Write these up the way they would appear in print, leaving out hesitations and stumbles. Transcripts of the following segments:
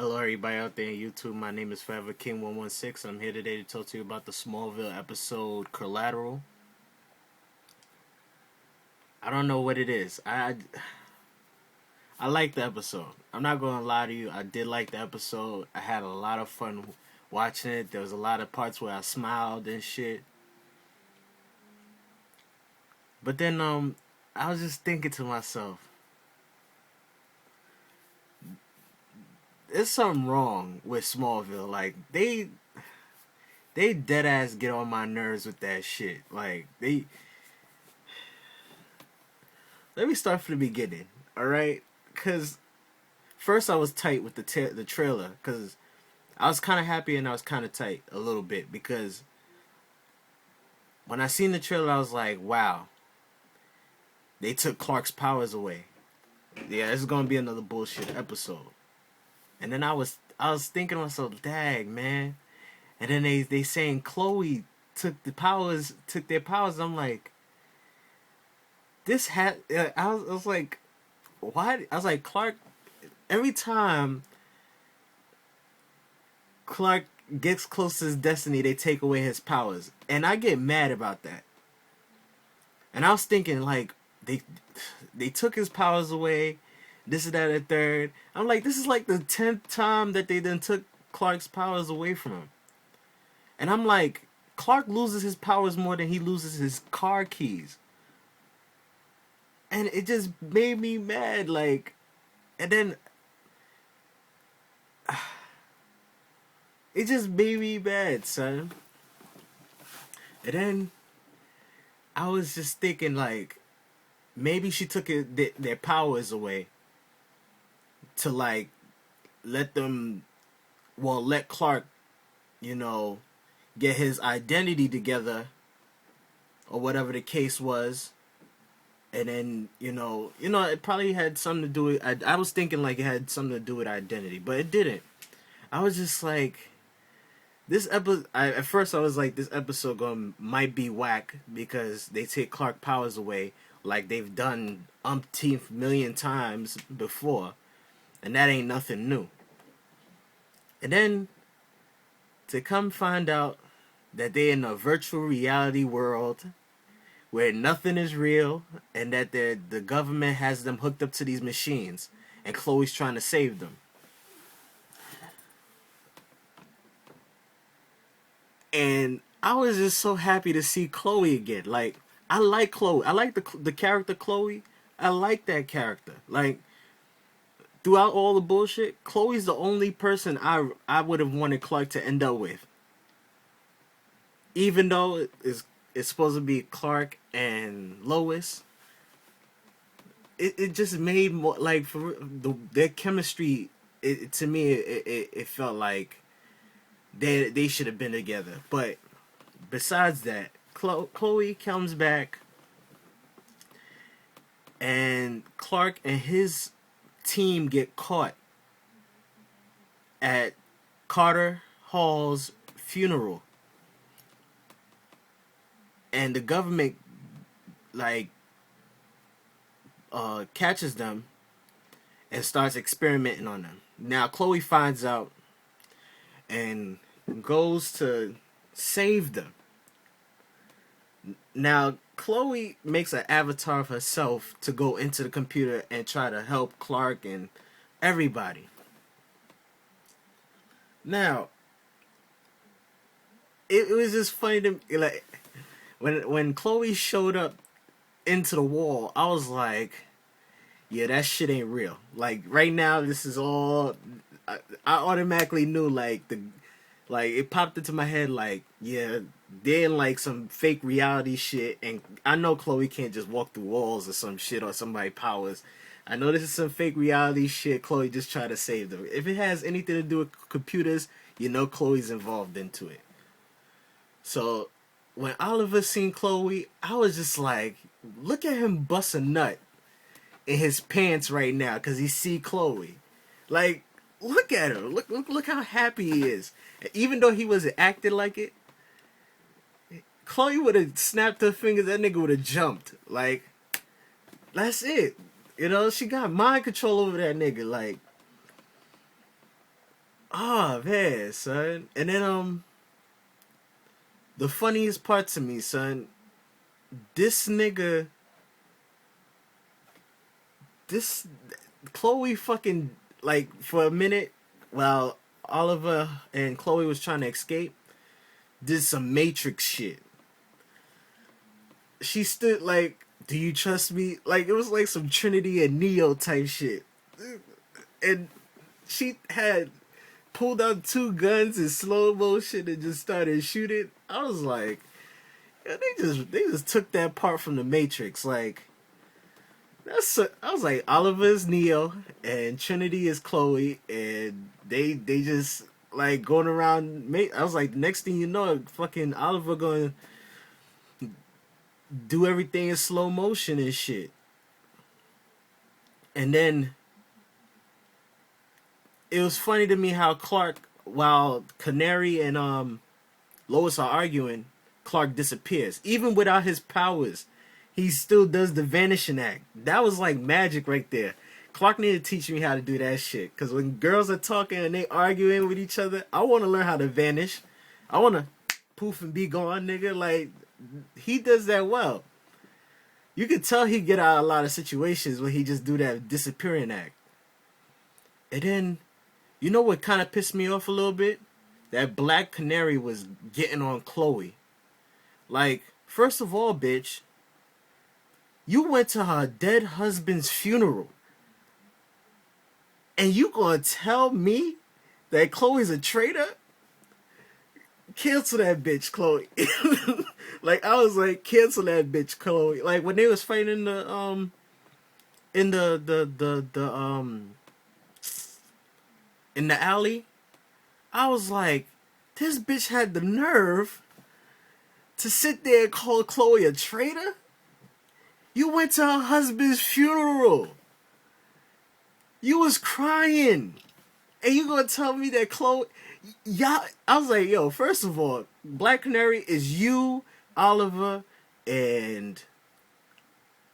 Hello, everybody out there on YouTube. My name is Forever King 116. I'm here today to talk to you about the Smallville episode Collateral. I don't know what it is. I like the episode. I'm not gonna lie to you. I did like the episode. I had a lot of fun watching it. There was a lot of parts where I smiled and shit. But then I was just thinking to myself, there's something wrong with Smallville. Like they dead ass get on my nerves with that shit. Like they let me start from the beginning, all right? Cause first I was tight with the trailer, cause I was kind of happy and I was kind of tight a little bit because when I seen the trailer I was like, wow, they took Clark's powers away. Yeah, this is gonna be another bullshit episode. And then I was thinking to myself, dang man. And then they saying Chloe took their powers. I'm like, this had I was like, why? I was like, Clark. Every time Clark gets close to his destiny, they take away his powers, and I get mad about that. And I was thinking like they took his powers away, this and that and third. I'm like, this is like the 10th time that they then took Clark's powers away from him, and I'm like, Clark loses his powers more than he loses his car keys, and it just made me mad. Like, and then it just made me mad, son. And then I was just thinking, like, maybe she took their powers away to, like, let them, well, let Clark, you know, get his identity together, or whatever the case was. And then, it probably had something to do with, I was thinking, like, it had something to do with identity, but it didn't. I was just like, this episode, at first I was like, this episode might be whack because they take Clark powers away like they've done umpteenth million times before, and that ain't nothing new. And then to come find out that they in a virtual reality world where nothing is real and that the government has them hooked up to these machines and Chloe's trying to save them. And I was just so happy to see Chloe again. Like, I like Chloe. I like the character Chloe. I like that character. Like, throughout all the bullshit, Chloe's the only person I would have wanted Clark to end up with. Even though it's supposed to be Clark and Lois, it just made more like for their chemistry. To me, it felt like they should have been together. But besides that, Chloe comes back, and Clark and his team get caught at Carter Hall's funeral, and the government like catches them and starts experimenting on them. Now Chloe finds out and goes to save them. Now Chloe makes an avatar of herself to go into the computer and try to help Clark and everybody. Now it was just funny to me, like when Chloe showed up into the wall, I was like, yeah, that shit ain't real. Like right now, this is all. I automatically knew like it popped into my head like, yeah, they're in like some fake reality shit, and I know Chloe can't just walk through walls or some shit or somebody powers. I know this is some fake reality shit. Chloe just tried to save them. If it has anything to do with computers, you know Chloe's involved into it. So when Oliver seen Chloe, I was just like, look at him bust a nut in his pants right now because he see Chloe. Like, look at him. Look how happy he is. Even though he wasn't acting like it, Chloe would have snapped her fingers. That nigga would have jumped. Like, that's it. You know, she got mind control over that nigga. Like, Oh man, son. And then the funniest part to me, son, this nigga, this Chloe fucking, like, for a minute while Oliver and Chloe was trying to escape, did some Matrix shit. She stood like, "Do you trust me?" Like it was like some Trinity and Neo type shit. And she had pulled out two guns in slow motion and just started shooting. I was like, yeah, they just took that part from the Matrix. Like I was like, Oliver is Neo and Trinity is Chloe, and they just like going around. I was like, next thing you know, fucking Oliver going to do everything in slow motion and shit. And then it was funny to me how Clark, while Canary and Lois are arguing, Clark disappears. Even without his powers, he still does the vanishing act. That was like magic right there. Clark needed to teach me how to do that shit. Because when girls are talking and they arguing with each other, I want to learn how to vanish. I want to poof and be gone, nigga. Like, he does that well. You could tell he get out of a lot of situations when he just do that disappearing act. And then, you know what kind of pissed me off a little bit? That Black Canary was getting on Chloe. Like, first of all, bitch, you went to her dead husband's funeral. And you gonna tell me that Chloe's a traitor? Cancel that bitch, Chloe. Like, I was like, cancel that bitch, Chloe. Like, when they was fighting in the in the alley, I was like, this bitch had the nerve to sit there and call Chloe a traitor? You went to her husband's funeral. You was crying. And you gonna tell me that Chloe... Y'all, I was like, yo, first of all, Black Canary is you, Oliver, and...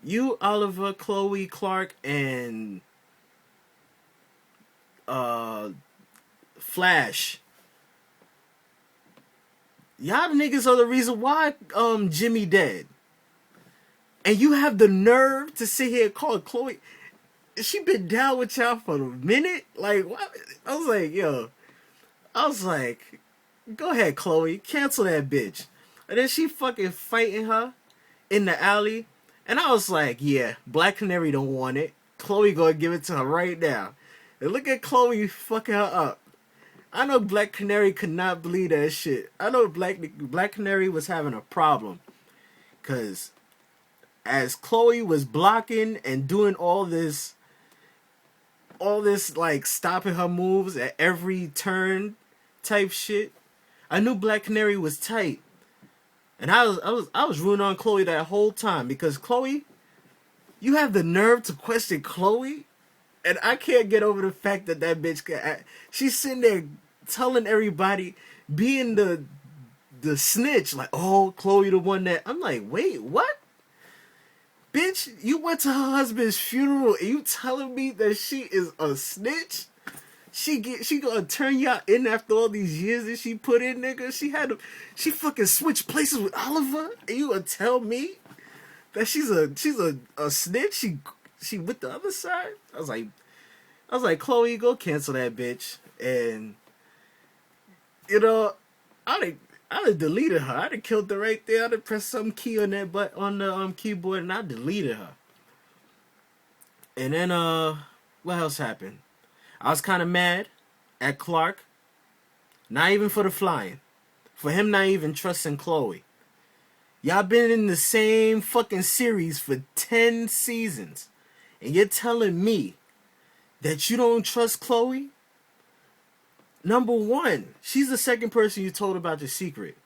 You, Oliver, Chloe, Clark, and... Flash. Y'all niggas are the reason why Jimmy dead. And you have the nerve to sit here and call Chloe... She been down with y'all for a minute? Like, what? I was like, yo. I was like, go ahead, Chloe. Cancel that bitch. And then she fucking fighting her in the alley. And I was like, yeah, Black Canary don't want it. Chloe gonna give it to her right now. And look at Chloe fucking her up. I know Black Canary could not believe that shit. I know Black Canary was having a problem. Because as Chloe was blocking and doing all this like stopping her moves at every turn type shit, I knew Black Canary was tight. And I was rooting on Chloe that whole time, because Chloe, you have the nerve to question Chloe, and I can't get over the fact that bitch she's sitting there telling everybody, being the snitch, like, oh, Chloe the one that... I'm like, wait, what? Bitch, you went to her husband's funeral and you telling me that she is a snitch? She gonna turn y'all in after all these years that she put in, nigga? She fucking switched places with Oliver, and you gonna tell me that she's a snitch? She with the other side? I was like, Chloe, go cancel that bitch. And you know, I'd have deleted her. I'd have killed her right there. I'd have pressed some key on that on the keyboard, and I deleted her. And then what else happened? I was kind of mad at Clark. Not even for the flying. For him not even trusting Chloe. Y'all been in the same fucking series for 10 seasons. And you're telling me that you don't trust Chloe? Number one, she's the second person you told about your secret.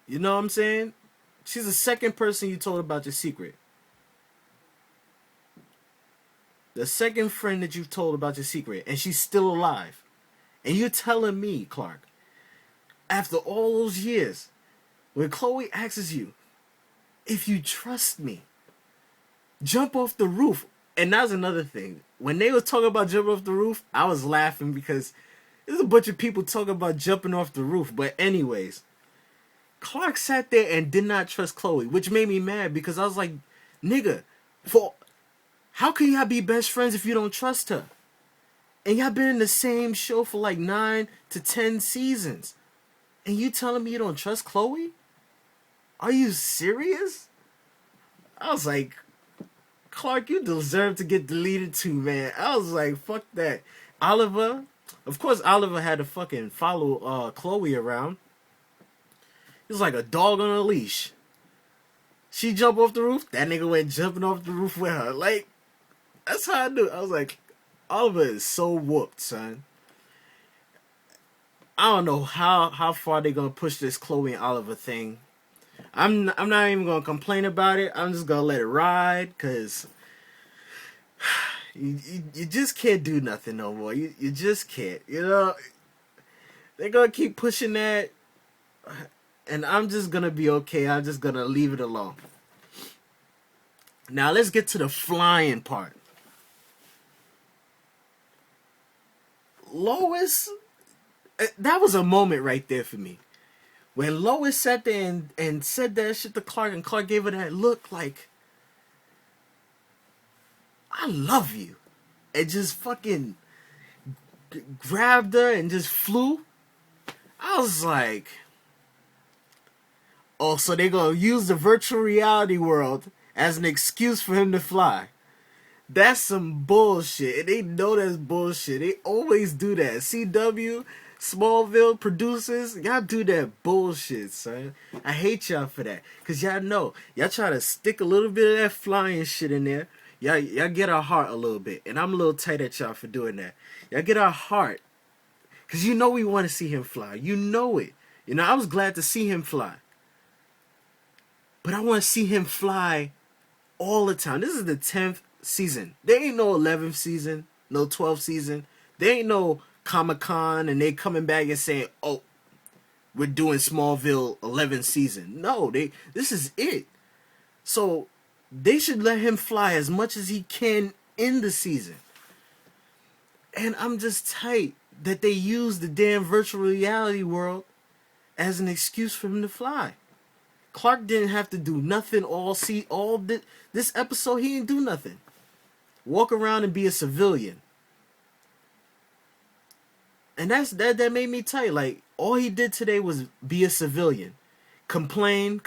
You know what I'm saying? She's the second person you told about your secret. The second friend that you've told about your secret, and she's still alive. And you're telling me, Clark, after all those years, when Chloe asks you, if you trust me, jump off the roof And that's another thing. When they was talking about jumping off the roof, I was laughing because there's a bunch of people talking about jumping off the roof. But anyways, Clark sat there and did not trust Chloe, which made me mad because I was like, nigga, for how can y'all be best friends if you don't trust her? And y'all been in the same show for like 9 to 10 seasons. And you telling me you don't trust Chloe? Are you serious? I was like, Clark, you deserve to get deleted too, man. I was like, fuck that. Oliver, of course Oliver had to fucking follow Chloe around. He was like a dog on a leash. She jumped off the roof, that nigga went jumping off the roof with her. Like, that's how I do it. I was like, Oliver is so whooped, son. I don't know how far they gonna push this Chloe and Oliver thing. I'm not even gonna complain about it. I'm just gonna let it ride, cause you just can't do nothing no more. You just can't. You know, they're gonna keep pushing that, and I'm just gonna be okay. I'm just gonna leave it alone. Now let's get to the flying part. Lois, that was a moment right there for me. When Lois sat there and said that shit to Clark, and Clark gave her that look like, I love you. And just fucking grabbed her and just flew. I was like, oh, so they're going to use the virtual reality world as an excuse for him to fly. That's some bullshit. And they know that's bullshit. They always do that. CW, Smallville producers, y'all do that bullshit, son. I hate y'all for that. Because y'all know. Y'all try to stick a little bit of that flying shit in there. Y'all get our heart a little bit. And I'm a little tight at y'all for doing that. Y'all get our heart. Because you know we want to see him fly. You know it. You know, I was glad to see him fly. But I want to see him fly all the time. This is the 10th season. There ain't no 11th season, no 12th season. There ain't no Comic-Con and they coming back and saying, oh, we're doing Smallville 11th season. No, this is it. So they should let him fly as much as he can in the season. And I'm just tight that they use the damn virtual reality world as an excuse for him to fly. Clark didn't have to do nothing this episode. He didn't do nothing. Walk around and be a civilian. And that made me tight. Like, all he did today was be a civilian. Complain,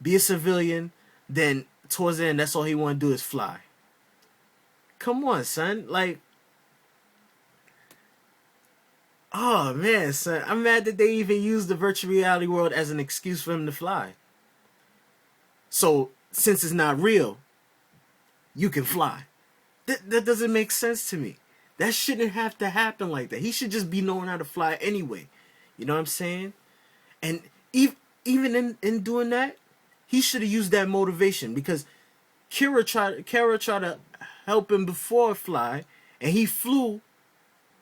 be a civilian. Then, towards the end, that's all he want to do is fly. Come on, son. Like, oh, man, son. I'm mad that they even used the virtual reality world as an excuse for him to fly. So, since it's not real, you can fly. That doesn't make sense to me. That shouldn't have to happen like that. He should just be knowing how to fly anyway. You know what I'm saying? And even in doing that, he should have used that motivation, because Kara tried to help him before fly, and he flew,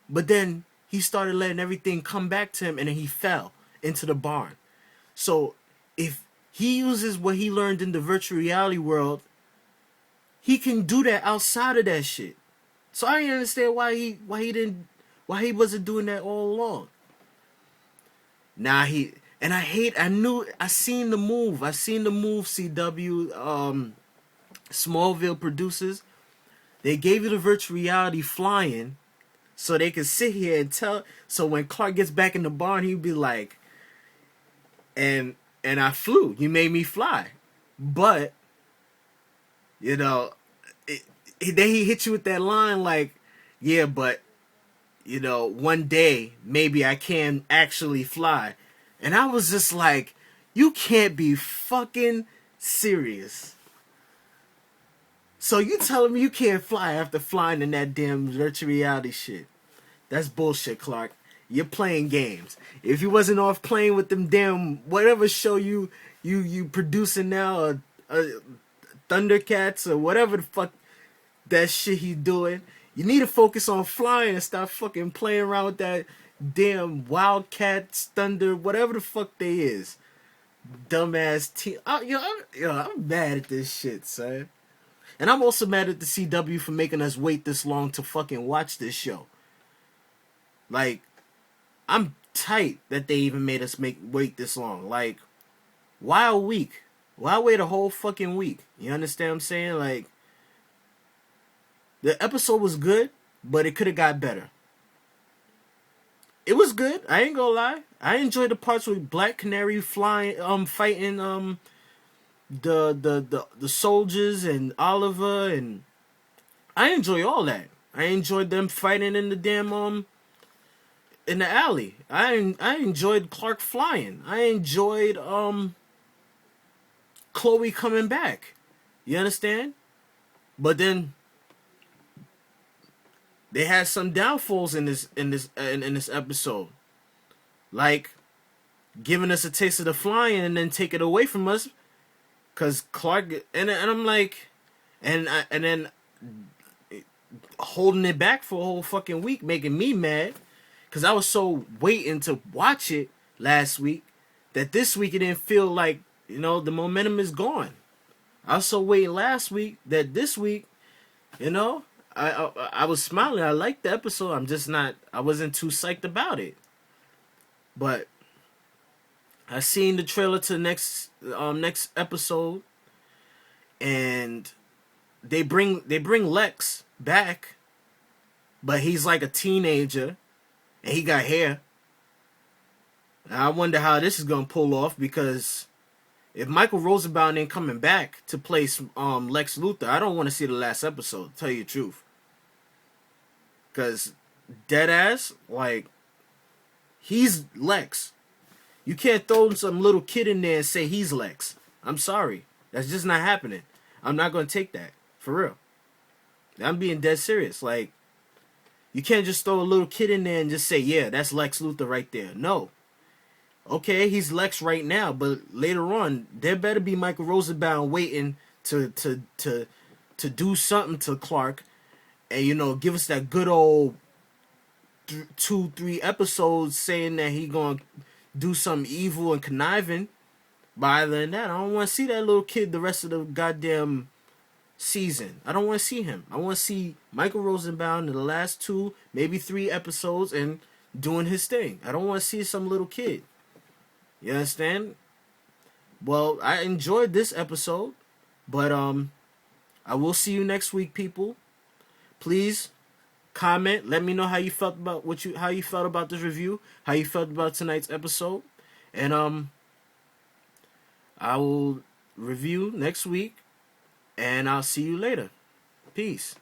but then he started letting everything come back to him, and then he fell into the barn. So if he uses what he learned in the virtual reality world, he can do that outside of that shit. So I didn't understand why he wasn't doing that all along. I seen the move. CW, Smallville producers. They gave you the virtual reality flying so they could sit here and tell. So when Clark gets back in the barn, he'd be like, and I flew. You made me fly. But, you know, then he hit you with that line like, yeah, but, you know, one day maybe I can actually fly. And I was just like, you can't be fucking serious. So you telling me you can't fly after flying in that damn virtual reality shit? That's bullshit, Clark. You're playing games. If you wasn't off playing with them damn whatever show you producing now, or Thundercats or whatever the fuck that shit he doing, you need to focus on flying and stop fucking playing around with that damn Wildcats, Thunder, whatever the fuck they is. Dumbass team. I'm mad at this shit, son. And I'm also mad at the CW for making us wait this long to fucking watch this show. Like, I'm tight that they even made us wait this long. Like, why a week? Why wait a whole fucking week? You understand what I'm saying? Like, the episode was good, but it could have got better. It was good. I ain't gonna lie. I enjoyed the parts with Black Canary fighting the soldiers and Oliver, and I enjoy all that. I enjoyed them fighting in the damn in the alley. I enjoyed Clark flying. I enjoyed Chloe coming back. You understand? But then they had some downfalls in this episode, like giving us a taste of the flying and then take it away from us, cause Clark and I'm like, and then holding it back for a whole fucking week, making me mad, cause I was so waiting to watch it last week that this week it didn't feel like, you know, the momentum is gone. I was so waiting last week that this week, you know, I was smiling. I liked the episode. I wasn't too psyched about it. But I seen the trailer to next episode, and they bring Lex back, but he's like a teenager, and he got hair. And I wonder how this is gonna pull off, because if Michael Rosenbaum ain't coming back to play Lex Luthor, I don't want to see the last episode, to tell you the truth. Because deadass, like, he's Lex. You can't throw some little kid in there and say he's Lex. I'm sorry. That's just not happening. I'm not going to take that. For real. I'm being dead serious. Like, you can't just throw a little kid in there and just say, yeah, that's Lex Luthor right there. No. Okay, he's Lex right now, but later on, there better be Michael Rosenbaum waiting to do something to Clark, and, you know, give us that good old 2-3 episodes saying that he gonna do something evil and conniving. But other than that, I don't want to see that little kid the rest of the goddamn season. I don't want to see him. I want to see Michael Rosenbaum in the last 2, maybe 3 episodes and doing his thing. I don't want to see some little kid. You understand? Well, I enjoyed this episode, but I will see you next week, people. Please comment. Let me know how you felt about how you felt about this review, how you felt about tonight's episode, and I will review next week, and I'll see you later. Peace.